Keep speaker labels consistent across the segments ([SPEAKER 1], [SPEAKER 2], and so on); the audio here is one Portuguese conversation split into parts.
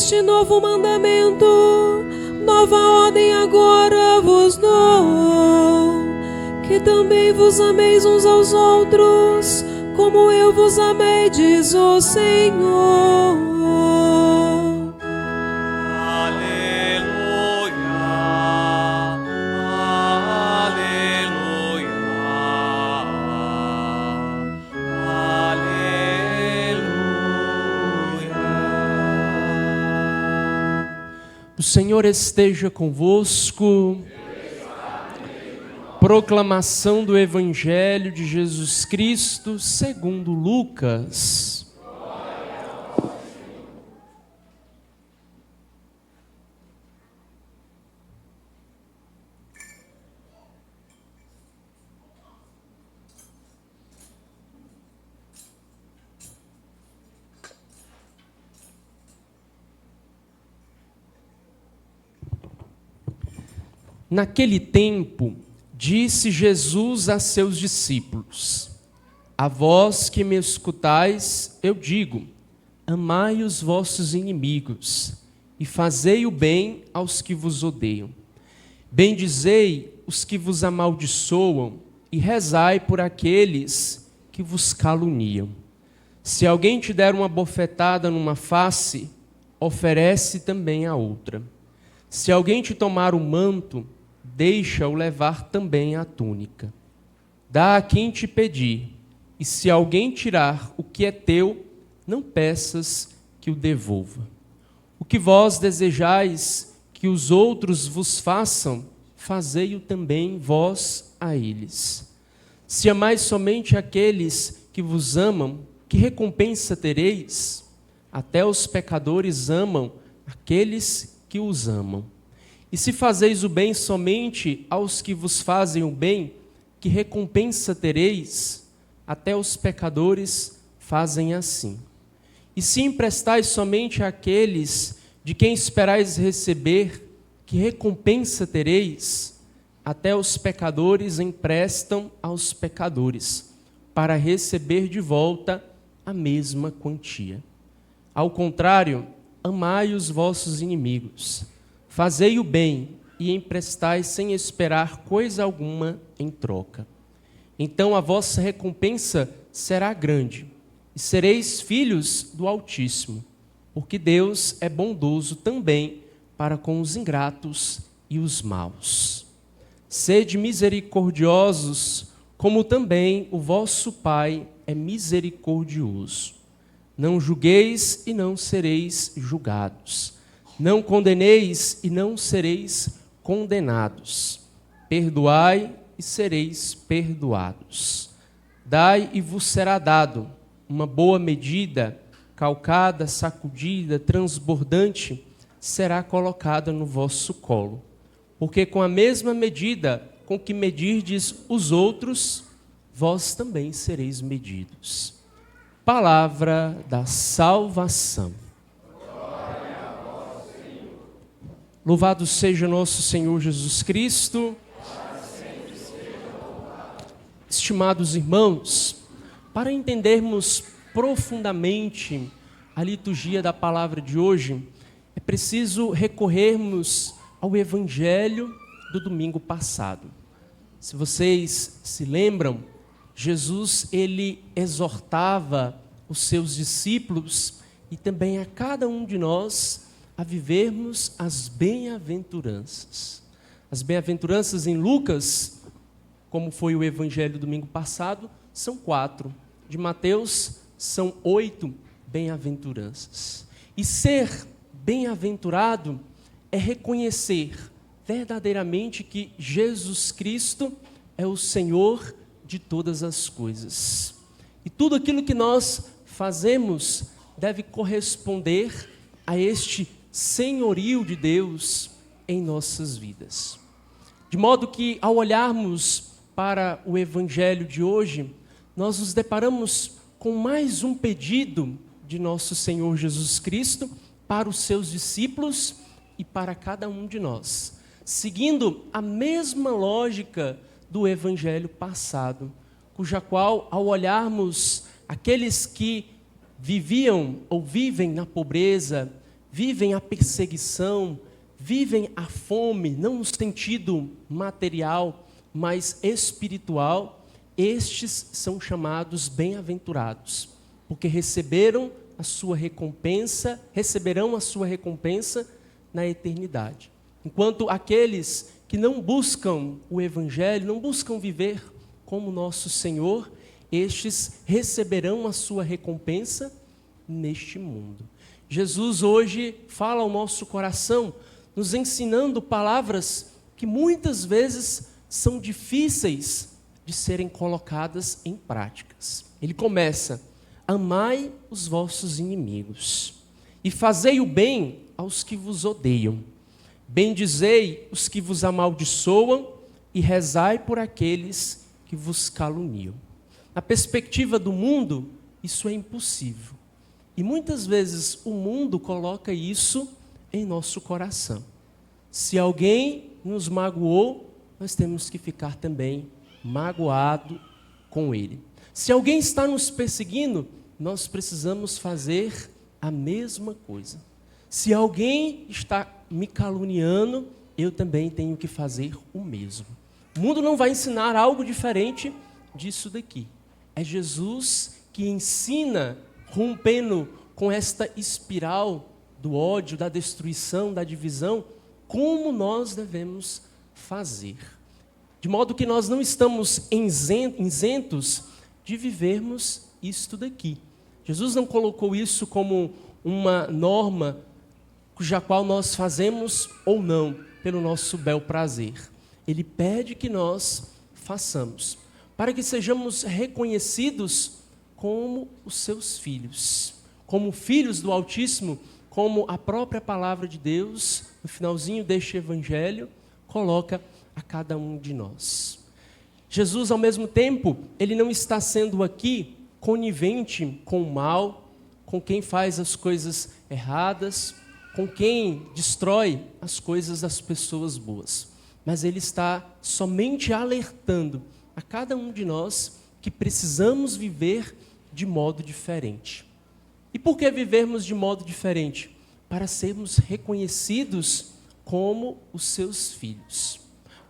[SPEAKER 1] este novo mandamento, nova ordem agora vos dou, que também vos ameis uns aos outros, como eu vos amei, diz o Senhor.
[SPEAKER 2] O Senhor esteja convosco. Proclamação do Evangelho de Jesus Cristo segundo Lucas. Naquele tempo, disse Jesus a seus discípulos: a vós que me escutais, eu digo, amai os vossos inimigos e fazei o bem aos que vos odeiam. Bendizei os que vos amaldiçoam e rezai por aqueles que vos caluniam. Se alguém te der uma bofetada numa face, oferece também a outra. Se alguém te tomar o manto, deixa-o levar também a túnica. Dá a quem te pedir, e se alguém tirar o que é teu, não peças que o devolva. O que vós desejais que os outros vos façam, fazei-o também vós a eles. Se amais somente aqueles que vos amam, que recompensa tereis? Até os pecadores amam aqueles que os amam. E se fazeis o bem somente aos que vos fazem o bem, que recompensa tereis? Até os pecadores fazem assim. E se emprestais somente àqueles de quem esperais receber, que recompensa tereis? Até os pecadores emprestam aos pecadores, para receber de volta a mesma quantia. Ao contrário, amai os vossos inimigos. Fazei o bem e emprestai sem esperar coisa alguma em troca. Então a vossa recompensa será grande, e sereis filhos do Altíssimo, porque Deus é bondoso também para com os ingratos e os maus. Sede misericordiosos, como também o vosso Pai é misericordioso. Não julgueis e não sereis julgados. Não condeneis e não sereis condenados. Perdoai e sereis perdoados. Dai e vos será dado uma boa medida, calcada, sacudida, transbordante, será colocada no vosso colo. Porque com a mesma medida com que medirdes os outros, vós também sereis medidos. Palavra da salvação. Louvado seja nosso Senhor Jesus Cristo. Estimados irmãos, para entendermos profundamente a liturgia da palavra de hoje, é preciso recorrermos ao Evangelho do domingo passado. Se vocês se lembram, Jesus ele exortava os seus discípulos e também a cada um de nós a vivermos as bem-aventuranças. As bem-aventuranças em Lucas, como foi o evangelho do domingo passado, são 4. De Mateus, são 8 bem-aventuranças. E ser bem-aventurado é reconhecer verdadeiramente que Jesus Cristo é o Senhor de todas as coisas. E tudo aquilo que nós fazemos deve corresponder a este senhorio de Deus em nossas vidas. De modo que, ao olharmos para o Evangelho de hoje, nós nos deparamos com mais um pedido de nosso Senhor Jesus Cristo para os seus discípulos e para cada um de nós, seguindo a mesma lógica do Evangelho passado, cuja qual, ao olharmos aqueles que viviam ou vivem na pobreza, vivem a perseguição, vivem a fome, não no sentido material, mas espiritual, estes são chamados bem-aventurados, porque receberão a sua recompensa na eternidade. Enquanto aqueles que não buscam o Evangelho, não buscam viver como nosso Senhor, estes receberão a sua recompensa neste mundo. Jesus hoje fala ao nosso coração, nos ensinando palavras que muitas vezes são difíceis de serem colocadas em práticas. Ele começa: amai os vossos inimigos e fazei o bem aos que vos odeiam. Bendizei os que vos amaldiçoam e rezai por aqueles que vos caluniam. Na perspectiva do mundo, isso é impossível. E muitas vezes o mundo coloca isso em nosso coração. Se alguém nos magoou, nós temos que ficar também magoado com ele. Se alguém está nos perseguindo, nós precisamos fazer a mesma coisa. Se alguém está me caluniando, eu também tenho que fazer o mesmo. O mundo não vai ensinar algo diferente disso daqui. É Jesus que ensina, rompendo com esta espiral do ódio, da destruição, da divisão, como nós devemos fazer. De modo que nós não estamos isentos de vivermos isto daqui. Jesus não colocou isso como uma norma cuja qual nós fazemos ou não, pelo nosso bel prazer. Ele pede que nós façamos, para que sejamos reconhecidos como os seus filhos, como filhos do Altíssimo, como a própria palavra de Deus, no finalzinho deste evangelho, coloca a cada um de nós. Jesus, ao mesmo tempo, ele não está sendo aqui conivente com o mal, com quem faz as coisas erradas, com quem destrói as coisas das pessoas boas. Mas ele está somente alertando a cada um de nós que precisamos viver de modo diferente. E por que vivermos de modo diferente? Para sermos reconhecidos como os seus filhos.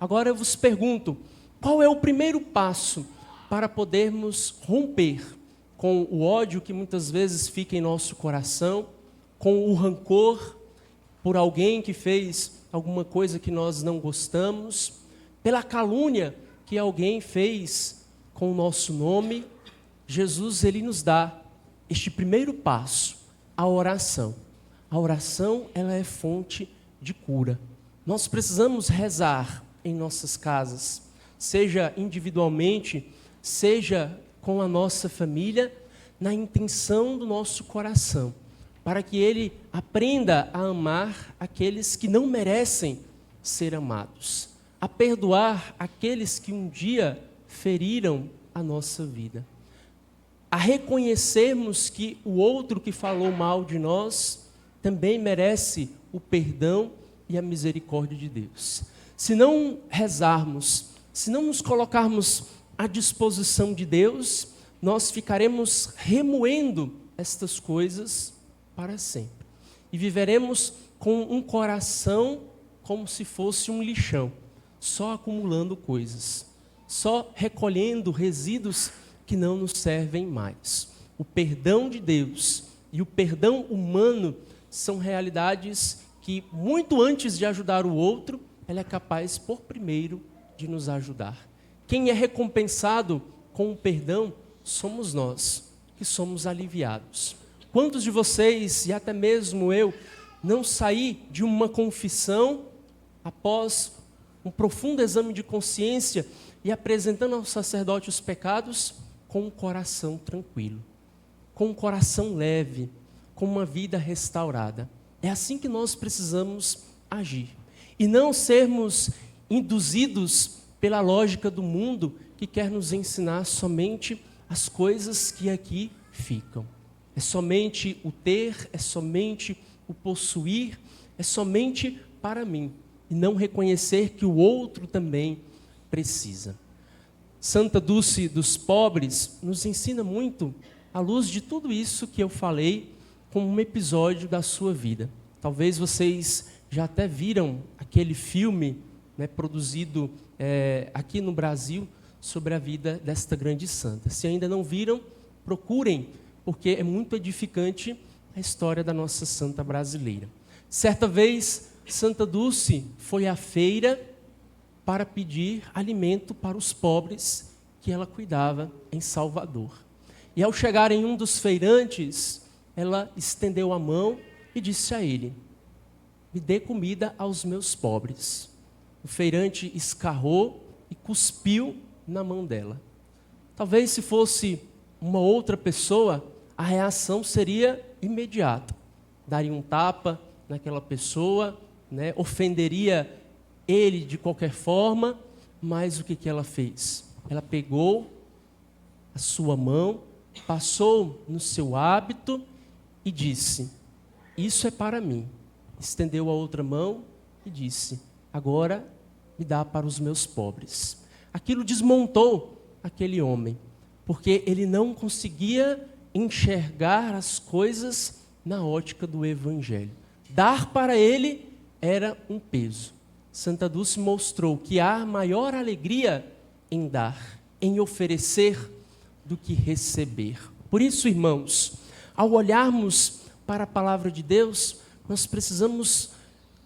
[SPEAKER 2] Agora eu vos pergunto, qual é o primeiro passo para podermos romper com o ódio que muitas vezes fica em nosso coração, com o rancor por alguém que fez alguma coisa que nós não gostamos, pela calúnia que alguém fez com o nosso nome? Jesus, ele nos dá este primeiro passo, a oração. A oração, ela é fonte de cura. Nós precisamos rezar em nossas casas, seja individualmente, seja com a nossa família, na intenção do nosso coração, para que ele aprenda a amar aqueles que não merecem ser amados, a perdoar aqueles que um dia feriram a nossa vida, a reconhecermos que o outro que falou mal de nós também merece o perdão e a misericórdia de Deus. Se não rezarmos, se não nos colocarmos à disposição de Deus, nós ficaremos remoendo estas coisas para sempre. E viveremos com um coração como se fosse um lixão, só acumulando coisas, só recolhendo resíduos que não nos servem mais. O perdão de Deus e o perdão humano são realidades que, muito antes de ajudar o outro, ela é capaz, por primeiro, de nos ajudar. Quem é recompensado com o perdão somos nós, que somos aliviados. Quantos de vocês, e até mesmo eu, não saí de uma confissão após um profundo exame de consciência e apresentando ao sacerdote os pecados com um coração tranquilo, com um coração leve, com uma vida restaurada? É assim que nós precisamos agir. E não sermos induzidos pela lógica do mundo que quer nos ensinar somente as coisas que aqui ficam. É somente o ter, é somente o possuir, é somente para mim. E não reconhecer que o outro também precisa. Santa Dulce dos Pobres nos ensina muito, à luz de tudo isso que eu falei, como um episódio da sua vida. Talvez vocês já até viram aquele filme, né, produzido aqui no Brasil sobre a vida desta grande santa. Se ainda não viram, procurem, porque é muito edificante a história da nossa santa brasileira. Certa vez, Santa Dulce foi à feira para pedir alimento para os pobres que ela cuidava em Salvador. E ao chegar em um dos feirantes, ela estendeu a mão e disse a ele: me dê comida aos meus pobres. O feirante escarrou e cuspiu na mão dela. Talvez se fosse uma outra pessoa, a reação seria imediata. Daria um tapa naquela pessoa, né? Ofenderia ele de qualquer forma, mas o que ela fez? Ela pegou a sua mão, passou no seu hábito e disse: isso é para mim. Estendeu a outra mão e disse: agora me dá para os meus pobres. Aquilo desmontou aquele homem, porque ele não conseguia enxergar as coisas na ótica do Evangelho. Dar para ele era um peso. Santa Dulce mostrou que há maior alegria em dar, em oferecer, do que receber. Por isso, irmãos, ao olharmos para a palavra de Deus, nós precisamos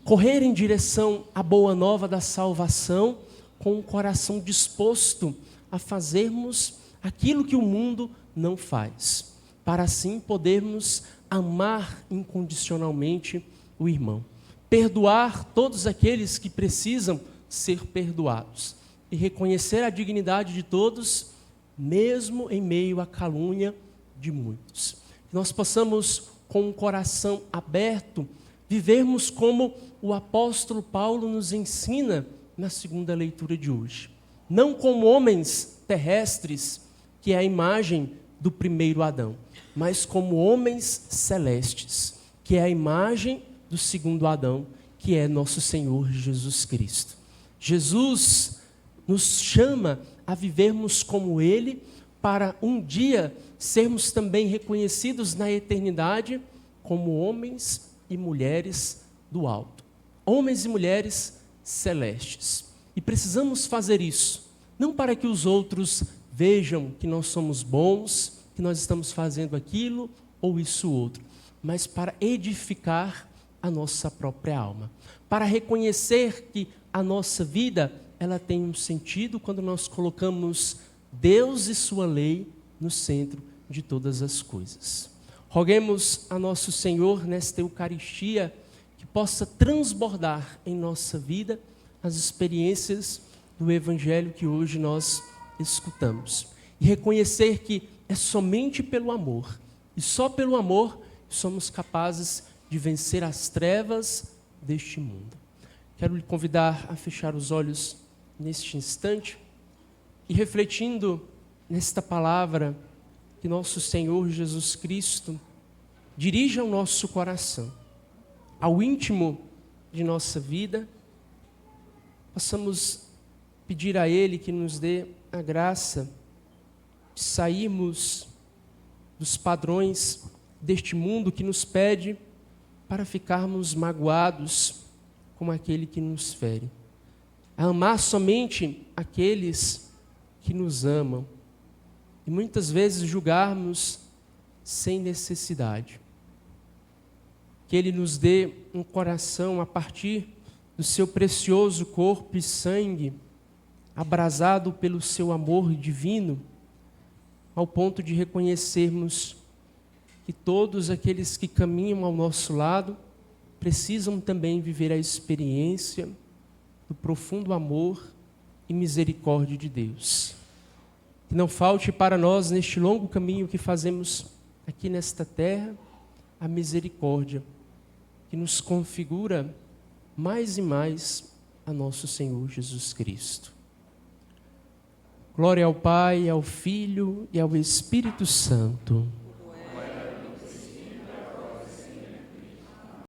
[SPEAKER 2] correr em direção à boa nova da salvação, com o coração disposto a fazermos aquilo que o mundo não faz, para assim podermos amar incondicionalmente o irmão, perdoar todos aqueles que precisam ser perdoados e reconhecer a dignidade de todos, mesmo em meio à calúnia de muitos. Que nós possamos, com o coração aberto, vivermos como o apóstolo Paulo nos ensina na segunda leitura de hoje. Não como homens terrestres, que é a imagem do primeiro Adão, mas como homens celestes, que é a imagem do segundo Adão, que é nosso Senhor Jesus Cristo. Jesus nos chama a vivermos como Ele, para um dia sermos também reconhecidos na eternidade como homens e mulheres do alto, homens e mulheres celestes. E precisamos fazer isso, não para que os outros vejam que nós somos bons, que nós estamos fazendo aquilo ou isso outro, mas para edificar a nossa própria alma, para reconhecer que a nossa vida, ela tem um sentido quando nós colocamos Deus e sua lei no centro de todas as coisas. Roguemos a nosso Senhor nesta Eucaristia que possa transbordar em nossa vida as experiências do Evangelho que hoje nós escutamos. E reconhecer que é somente pelo amor, e só pelo amor, somos capazes de vencer as trevas deste mundo. Quero lhe convidar a fechar os olhos neste instante e refletindo nesta palavra que nosso Senhor Jesus Cristo dirige ao nosso coração, ao íntimo de nossa vida, possamos pedir a Ele que nos dê a graça de sairmos dos padrões deste mundo que nos pede para ficarmos magoados com aquele que nos fere, a amar somente aqueles que nos amam e muitas vezes julgarmos sem necessidade. Que Ele nos dê um coração a partir do seu precioso corpo e sangue, abrasado pelo seu amor divino, ao ponto de reconhecermos que todos aqueles que caminham ao nosso lado precisam também viver a experiência do profundo amor e misericórdia de Deus. Que não falte para nós, neste longo caminho que fazemos aqui nesta terra, a misericórdia que nos configura mais e mais a nosso Senhor Jesus Cristo. Glória ao Pai, ao Filho e ao Espírito Santo.